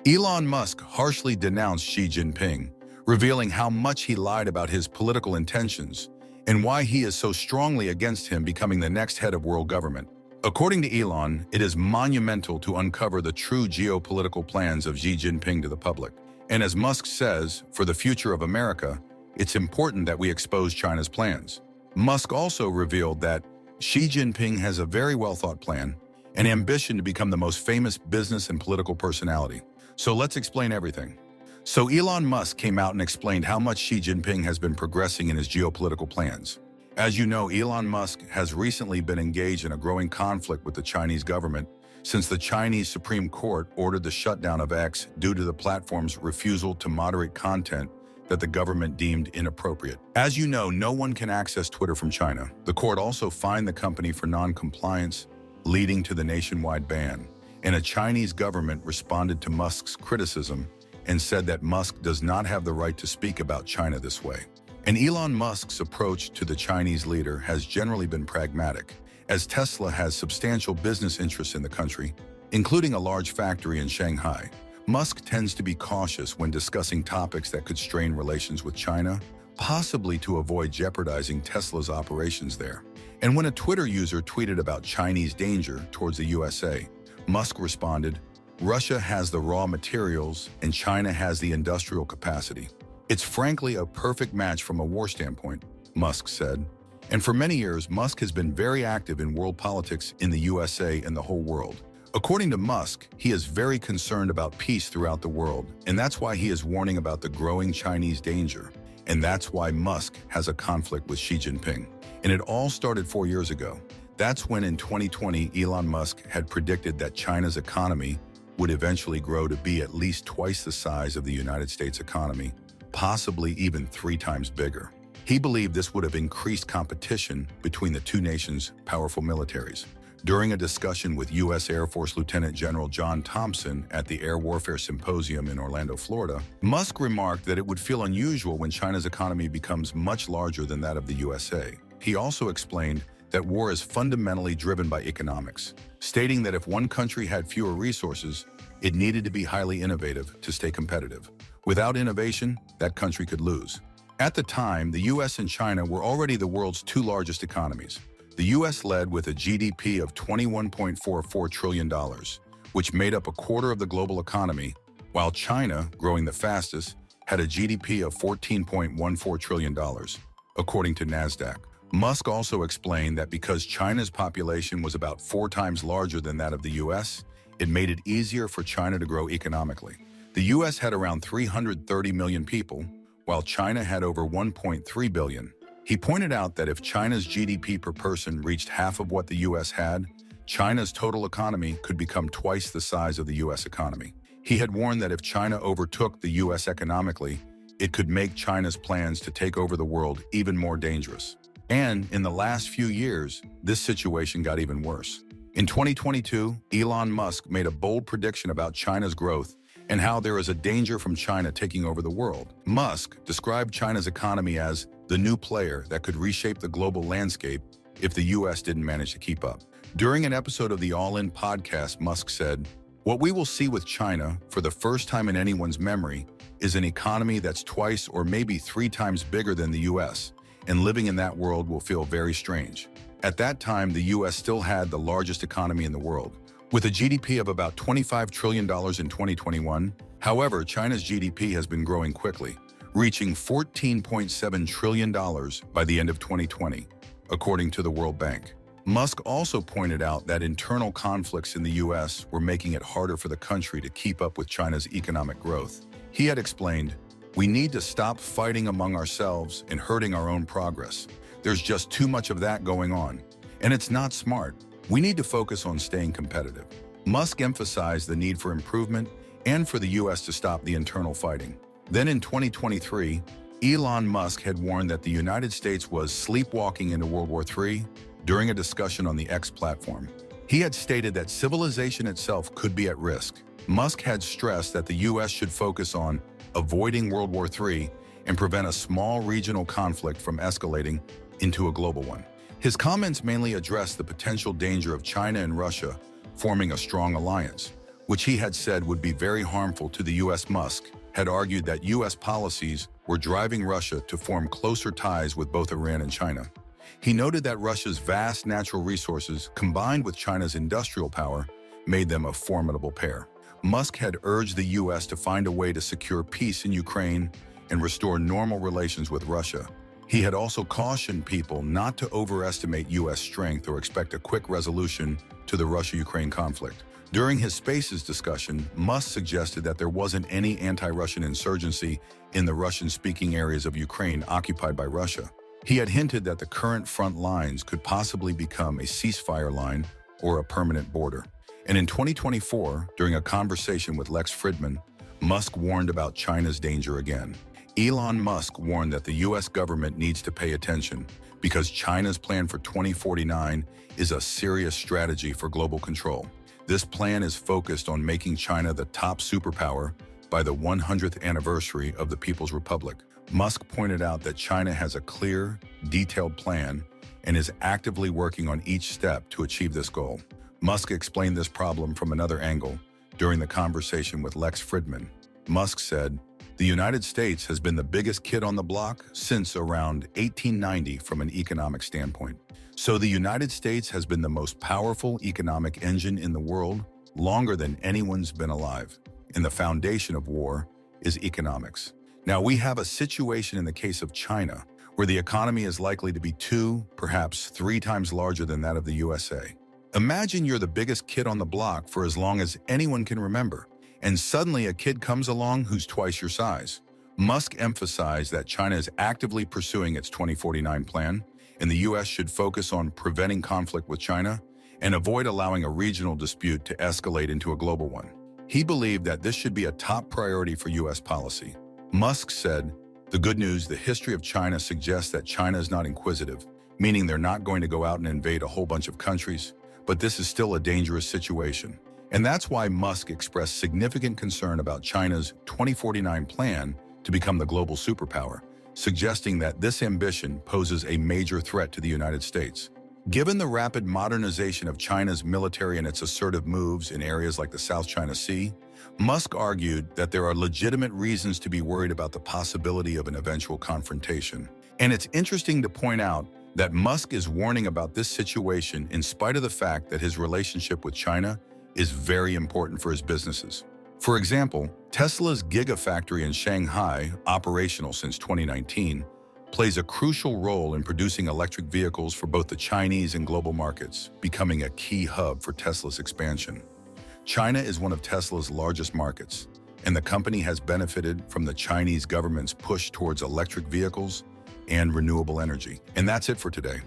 Elon Musk harshly denounced Xi Jinping, revealing how much he lied about his political intentions and why he is so strongly against him becoming the next head of world government. According to Elon, it is monumental to uncover the true geopolitical plans of Xi Jinping to the public. And as Musk says, for the future of America, it's important that we expose China's plans. Musk also revealed that Xi Jinping has a very well-thought plan, an ambition to become the most famous business and political personality. So let's explain everything. So Elon Musk came out and explained how much Xi Jinping has been progressing in his geopolitical plans. As you know, Elon Musk has recently been engaged in a growing conflict with the Chinese government since the Chinese Supreme Court ordered the shutdown of X due to the platform's refusal to moderate content that the government deemed inappropriate. As you know, no one can access Twitter from China. The court also fined the company for non-compliance, leading to the nationwide ban. And a Chinese government responded to Musk's criticism and said that Musk does not have the right to speak about China this way. And Elon Musk's approach to the Chinese leader has generally been pragmatic, as Tesla has substantial business interests in the country, including a large factory in Shanghai. Musk tends to be cautious when discussing topics that could strain relations with China, possibly to avoid jeopardizing Tesla's operations there. And when a Twitter user tweeted about Chinese danger towards the USA, Musk responded, "Russia has the raw materials and China has the industrial capacity. It's frankly a perfect match from a war standpoint," Musk said. And for many years, Musk has been very active in world politics in the USA and the whole world. According to Musk, he is very concerned about peace throughout the world, and that's why he is warning about the growing Chinese danger. And that's why Musk has a conflict with Xi Jinping. And it all started 4 years ago. That's when in 2020, Elon Musk had predicted that China's economy would eventually grow to be at least twice the size of the United States economy, possibly even 3 times bigger. He believed this would have increased competition between the two nations' powerful militaries. During a discussion with U.S. Air Force Lieutenant General John Thompson at the Air Warfare Symposium in Orlando, Florida, Musk remarked that it would feel unusual when China's economy becomes much larger than that of the USA. He also explained that war is fundamentally driven by economics, stating that if one country had fewer resources, it needed to be highly innovative to stay competitive. Without innovation, that country could lose. At the time, the US and China were already the world's 2 largest economies. The US led with a GDP of $21.44 trillion, which made up a quarter of the global economy, while China, growing the fastest, had a GDP of $14.14 trillion, according to NASDAQ. Musk also explained that because China's population was about 4 times larger than that of the US, it made it easier for China to grow economically. The US had around 330 million people, while China had over 1.3 billion. He pointed out that if China's GDP per person reached half of what the US had, China's total economy could become twice the size of the US economy. He had warned that if China overtook the US economically, it could make China's plans to take over the world even more dangerous. And in the last few years, this situation got even worse. In 2022, Elon Musk made a bold prediction about China's growth and how there is a danger from China taking over the world. Musk described China's economy as the new player that could reshape the global landscape if the US didn't manage to keep up. During an episode of the All In podcast, Musk said, "What we will see with China for the first time in anyone's memory is an economy that's twice or maybe 3 times bigger than the US, and living in that world will feel very strange." At that time, the US still had the largest economy in the world, with a GDP of about $25 trillion in 2021. However, China's GDP has been growing quickly, reaching $14.7 trillion by the end of 2020, according to the World Bank. Musk also pointed out that internal conflicts in the US were making it harder for the country to keep up with China's economic growth. He had explained, "We need to stop fighting among ourselves and hurting our own progress. There's just too much of that going on, and it's not smart. We need to focus on staying competitive." Musk emphasized the need for improvement and for the US to stop the internal fighting. Then in 2023, Elon Musk had warned that the United States was sleepwalking into World War III during a discussion on the X platform. He had stated that civilization itself could be at risk. Musk had stressed that the US should focus on avoiding World War III and prevent a small regional conflict from escalating into a global one. His comments mainly addressed the potential danger of China and Russia forming a strong alliance, which he had said would be very harmful to the U.S. Musk had argued that U.S. policies were driving Russia to form closer ties with both Iran and China. He noted that Russia's vast natural resources, combined with China's industrial power, made them a formidable pair. Musk had urged the U.S. to find a way to secure peace in Ukraine and restore normal relations with Russia. He had also cautioned people not to overestimate U.S. strength or expect a quick resolution to the Russia-Ukraine conflict. During his Spaces discussion, Musk suggested that there wasn't any anti-Russian insurgency in the Russian-speaking areas of Ukraine occupied by Russia. He had hinted that the current front lines could possibly become a ceasefire line or a permanent border. And in 2024, during a conversation with Lex Fridman, Musk warned about China's danger again. Elon Musk warned that the U.S. government needs to pay attention because China's plan for 2049 is a serious strategy for global control. This plan is focused on making China the top superpower by the 100th anniversary of the People's Republic. Musk pointed out that China has a clear, detailed plan and is actively working on each step to achieve this goal. Musk explained this problem from another angle during the conversation with Lex Fridman. Musk said, "The United States has been the biggest kid on the block since around 1890 from an economic standpoint. So the United States has been the most powerful economic engine in the world longer than anyone's been alive. And the foundation of war is economics." Now, we have a situation in the case of China where the economy is likely to be 2, perhaps 3 times larger than that of the USA. Imagine you're the biggest kid on the block for as long as anyone can remember, and suddenly a kid comes along who's twice your size. Musk emphasized that China is actively pursuing its 2049 plan, and the U.S. should focus on preventing conflict with China and avoid allowing a regional dispute to escalate into a global one. He believed that this should be a top priority for U.S. policy. Musk said, "The good news, the history of China suggests that China is not inquisitive, meaning they're not going to go out and invade a whole bunch of countries, but this is still a dangerous situation." And that's why Musk expressed significant concern about China's 2049 plan to become the global superpower, suggesting that this ambition poses a major threat to the United States. Given the rapid modernization of China's military and its assertive moves in areas like the South China Sea, Musk argued that there are legitimate reasons to be worried about the possibility of an eventual confrontation. And it's interesting to point out that Musk is warning about this situation in spite of the fact that his relationship with China is very important for his businesses. For example, Tesla's Gigafactory in Shanghai, operational since 2019, plays a crucial role in producing electric vehicles for both the Chinese and global markets, becoming a key hub for Tesla's expansion. China is one of Tesla's largest markets, and the company has benefited from the Chinese government's push towards electric vehicles and renewable energy. And that's it for today.